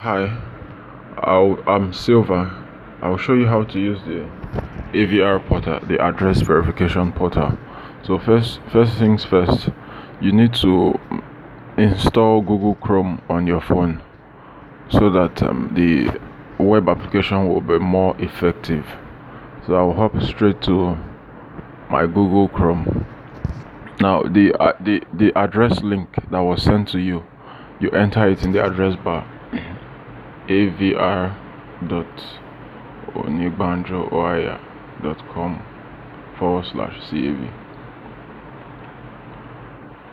Hi, I'm Silver. I'll show you how to use the AVR portal, the address verification portal. So first things first, you need to install Google Chrome on your phone so that the web application will be more effective. So I'll hop straight to my Google Chrome. Now the address link that was sent to you, you enter it in the address bar. avr.onigbanjooia.com/cav.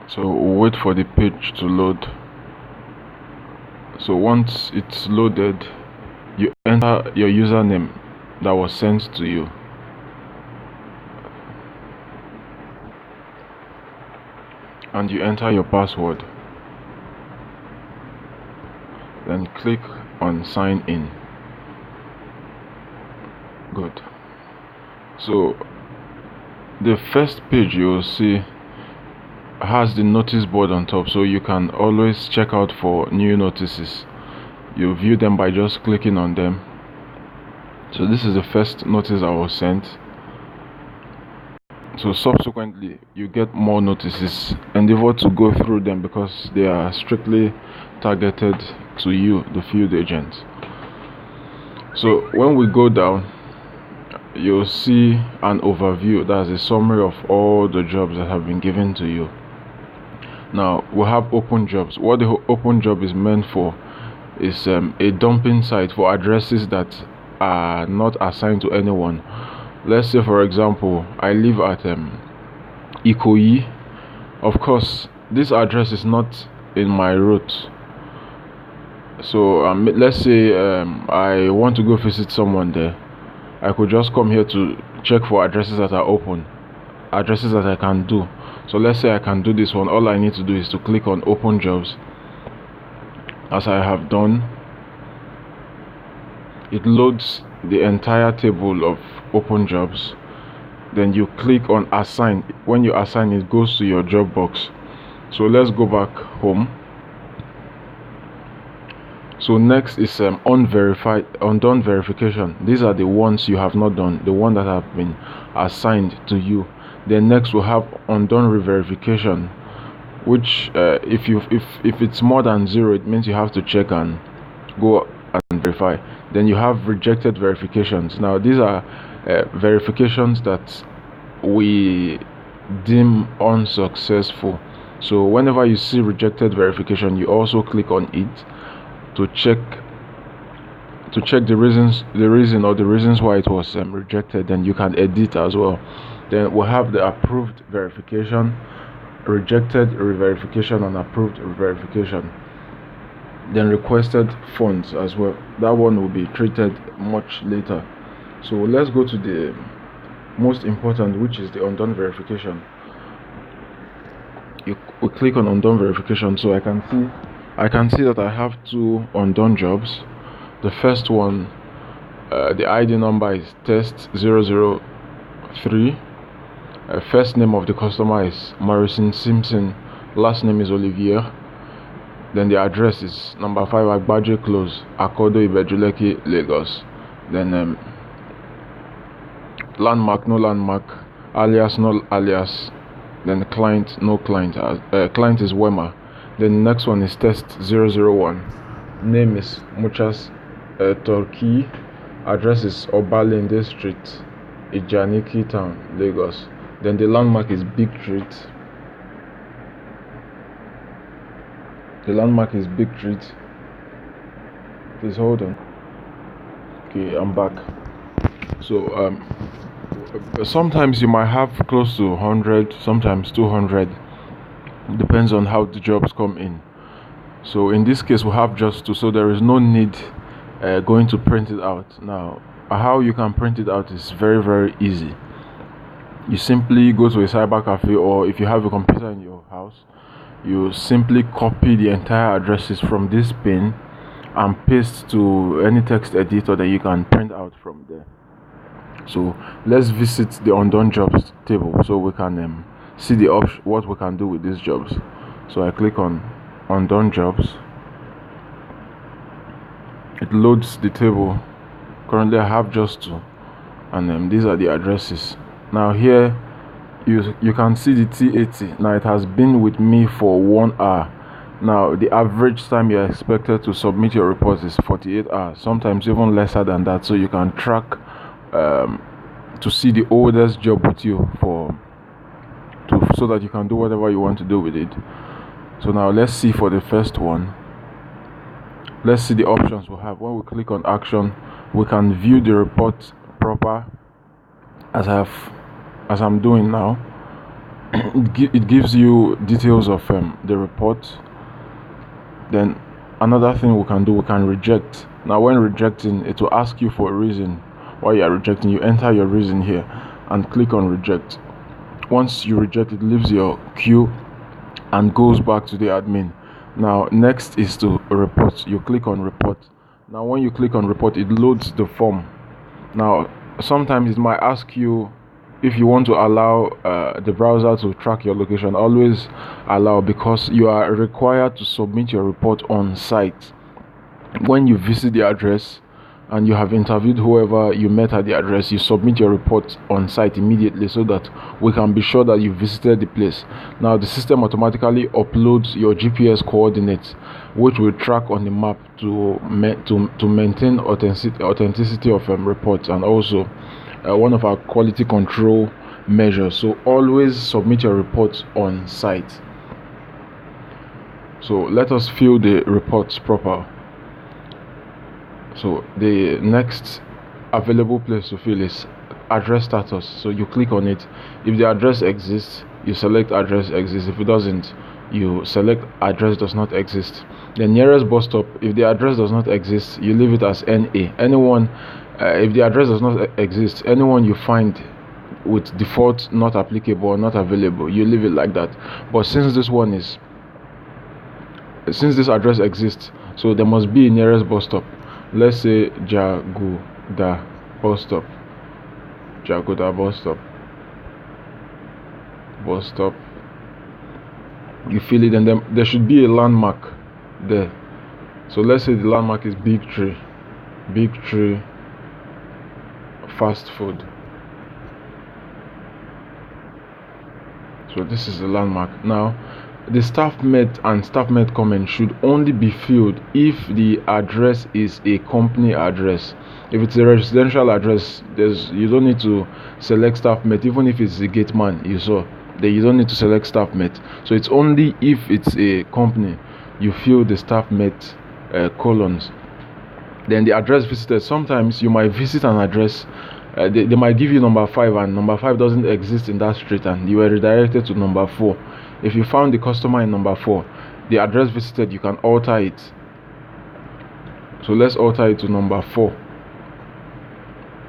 So we'll wait for the page to load. So once it's loaded, you enter your username that was sent to you. And you enter your password. Then click on sign in. Good. So the first page you will see has the notice board on top, so you can always check out for new notices. You view them by just clicking on them. So this is the first notice I was sent. So subsequently you get more notices. Endeavor to go through them because they are strictly targeted to you, the field agent. So when we go down, you'll see an overview. That's a summary of all the jobs that have been given to you. Now we have open jobs. What the open job is meant for is a dumping site for addresses that are not assigned to anyone. Let's say, for example, I live at Ikoyi. Of course, this address is not in my route. So let's say I want to go visit someone there. I could just come here to check for addresses that are open, addresses that I can do. So let's say I can do this one. All I need to do is to click on open jobs, as I have done. It loads the entire table of open jobs. Then you click on assign. When you assign, it goes to your job box. So let's go back home. So next is undone verification. These are the ones you have not done, the ones that have been assigned to you. Then next we'll have undone re-verification, which if it's more than 0, it means you have to check and go and verify. Then you have rejected verifications. Now these are verifications that we deem unsuccessful. So whenever you see rejected verification, you also click on it to check the reasons why it was rejected. Then you can edit as well. Then we have the approved verification, rejected re-verification, and approved re-verification. Then requested funds as well. That one will be treated much later. So let's go to the most important, which is the undone verification. We click on undone verification. So I can see that I have 2 undone jobs. The first one, the ID number is test 003. First name of the customer is Morrison Simpson. Last name is Olivier. Then the address is number 5 Agbaje Close, Akodo Ibejuleki, Lagos. Then landmark, no landmark, alias, no alias. Then client, no client. Client is Wema. Then the next one is test 001. Name is Muchas Turkey. Address is Obalende Street, Ijaniki Town, Lagos. Then the landmark is Big Treat. The landmark is Big Treat. Please hold on. Okay, I'm back. So sometimes you might have close to 100, sometimes 200. Depends on how the jobs come in. So in this case we have just 2, so there is no need going to print it out. Now how you can print it out is very, very easy. You simply go to a cyber cafe, or if you have a computer in your house, you simply copy the entire addresses from this pin and paste to any text editor that you can print out from there. So let's visit the undone jobs table so we can see the what we can do with these jobs. So I click on undone jobs. it loads the table. Currently I have just two, and these are the addresses. Now here you can see the T80. Now it has been with me for 1 hour. Now the average time you're expected to submit your report is 48 hours, sometimes even lesser than that, so you can track to see the oldest job with you so that you can do whatever you want to do with it. So now let's see for the first one. Let's see the options we have. When we click on action, we can view the report proper as I'm doing now. It gives you details of the report. Then another thing we can do, we can reject. Now when rejecting, it will ask you for a reason why you are rejecting. You enter your reason here and click on reject. Once you reject, it leaves your queue and goes back to the admin. Now next is to report. You click on report. Now when you click on report, it loads the form. Now sometimes it might ask you if you want to allow the browser to track your location. Always allow, because you are required to submit your report on site. When you visit the address and you have interviewed whoever you met at the address, you submit your report on site immediately so that we can be sure that you visited the place. Now the system automatically uploads your GPS coordinates, which will track on the map to maintain authenticity of reports, and also one of our quality control measures. So always submit your reports on site. So let us fill the reports proper. So the next available place to fill is address status. So you click on it. If the address exists, you select address exists. If it doesn't, you select address does not exist. The nearest bus stop, if the address does not exist, you leave it as NA. Anyone, if the address does not exist, anyone you find with default not applicable or not available, you leave it like that. But since this address exists, so there must be a nearest bus stop. Let's say Jagoda bus stop. You fill it, and then there should be a landmark there. So let's say the landmark is Big Tree fast food. So this is the landmark. Now the staffmate and staffmate comment should only be filled if the address is a company address. If it's a residential address, you don't need to select staffmate. Even if it's a gate man you saw there, you don't need to select staffmate. So it's only if it's a company you fill the staffmate columns. Then the address visited. Sometimes you might visit an address, they might give you number 5, and number 5 doesn't exist in that street, and you were redirected to number 4. If you found the customer in number 4, the address visited, you can alter it. So let's alter it to number 4.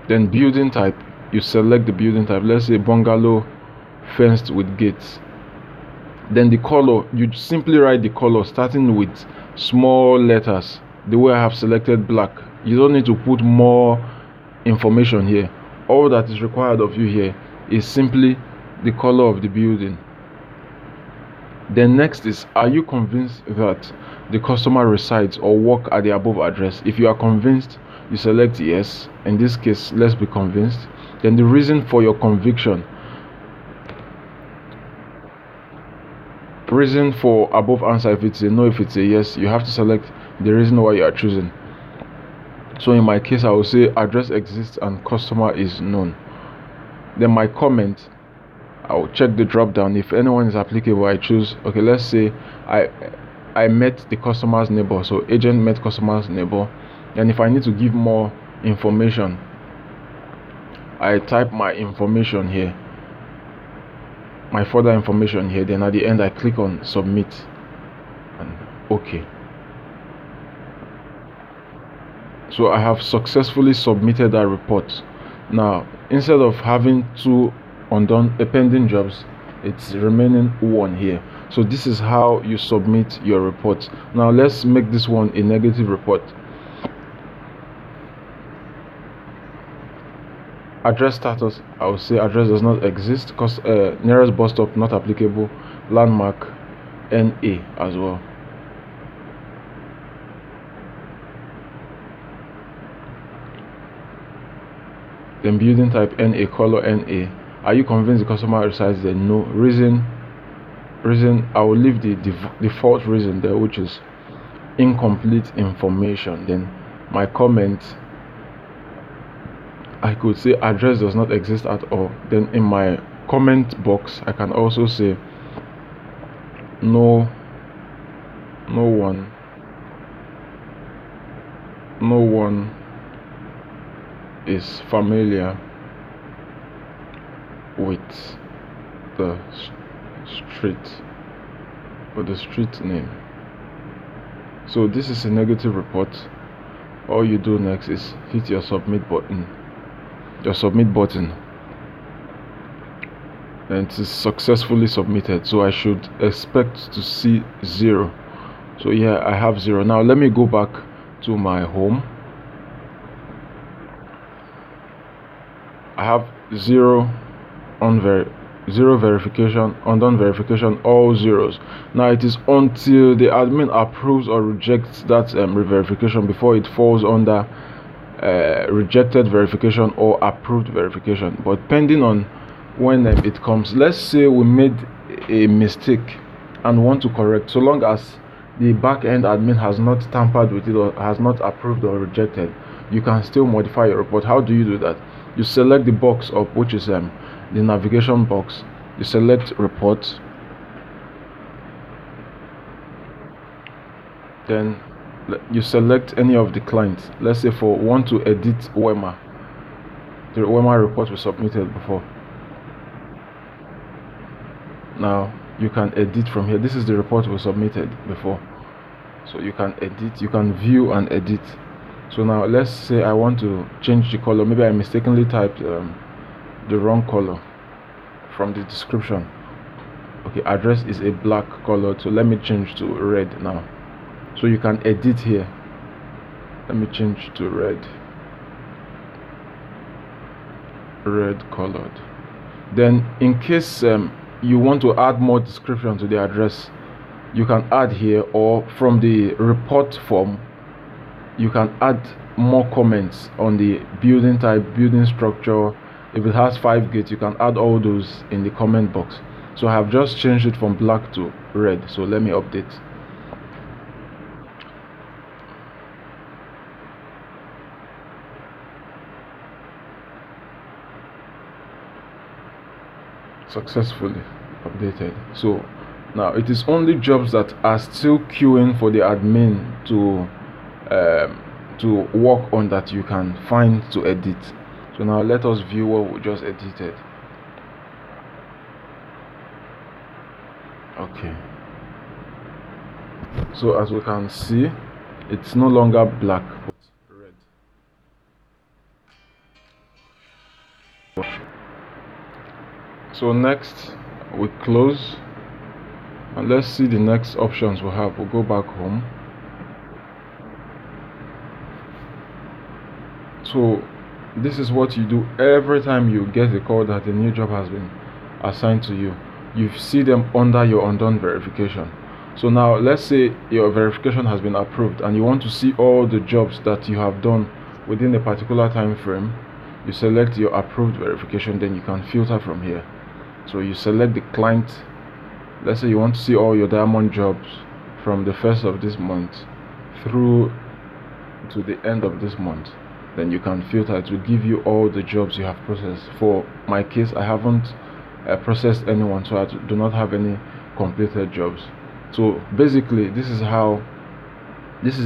Then building type, you select the building type. Let's say bungalow fenced with gates. Then the color, you simply write the color starting with small letters, the way I have selected black. You don't need to put more information here. All that is required of you here is simply the color of the building. Then next is, are you convinced that the customer resides or work at the above address? If you are convinced, you select yes. In this case, let's be convinced. Then the reason for your conviction. Reason for above answer, if it's a no, if it's a yes, you have to select the reason why you are choosing. So in my case, I will say address exists and customer is known. Then my comment, I will check the drop down. If anyone is applicable, I choose, okay, let's say I met the customer's neighbor. So agent met customer's neighbor. And if I need to give more information, I type my information here, my further information here. Then at the end, I click on submit and okay. So I have successfully submitted that report. Now instead of having 2 pending jobs, it's remaining 1 here. So this is how you submit your report. Now let's make this one a negative report. Address status, I will say address does not exist, nearest bus stop not applicable, landmark NA as well. then building type NA, color NA. Are you convinced the customer resides there? No. Reason, I will leave the default reason there, which is incomplete information. Then my comment, I could say address does not exist at all. Then in my comment box I can also say no one is familiar with the street or the street name. So this is a negative report. All you do next is hit your submit button, and it is successfully submitted. So I should expect to see 0. So yeah, I have 0. Now let me go back to my home. I have 0 verification, undone verification, all zeros. Now it is until the admin approves or rejects that verification before it falls under rejected verification or approved verification. But depending on when it comes, let's say we made a mistake and want to correct, so long as the back-end admin has not tampered with it or has not approved or rejected, you can still modify your report. How do you do that? You select the box up, which is the navigation box. You select report, then you select any of the clients. Let's say for want to edit WEMA, the WEMA report was submitted before. Now you can edit from here. This is the report was submitted before, so you can edit, you can view and edit. So now let's say I want to change the color. Maybe I mistakenly typed the wrong color from the description. Okay, address is a black color, so let me change to red now. So you can edit here. Let me change to red colored. Then in case you want to add more description to the address, you can add here, or from the report form you can add more comments on the building type, building structure. If it has 5 gates, you can add all those in the comment box. So I have just changed it from black to red. So let me update. Successfully updated. So now it is only jobs that are still queuing for the admin to work on that you can find to edit. So now let us view what we just edited. Okay, so as we can see, it's no longer black but red. So next we close and let's see the next options we have. We'll go back home. So this is what you do every time you get a call that a new job has been assigned to you. You see them under your undone verification. So now let's say your verification has been approved and you want to see all the jobs that you have done within a particular time frame. You select your approved verification, then you can filter from here. So you select the client. Let's say you want to see all your diamond jobs from the 1st of this month through to the end of this month. Then you can filter. It will give you all the jobs you have processed. For my case, I haven't processed anyone, so I do not have any completed jobs. So basically this is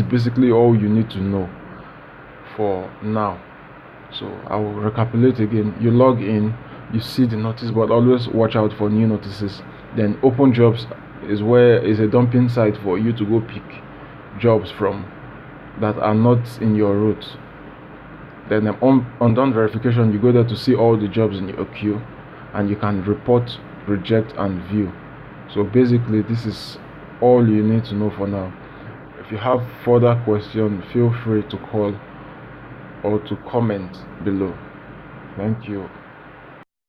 basically all you need to know for now. So I will recapitulate again. You log in, you see the notice, but always watch out for new notices. Then open jobs is a dumping site for you to go pick jobs from that are not in your route. Then undone verification, you go there to see all the jobs in your queue and you can report, reject and view. So basically this is all you need to know for now. If you have further questions, feel free to call or to comment below. Thank you.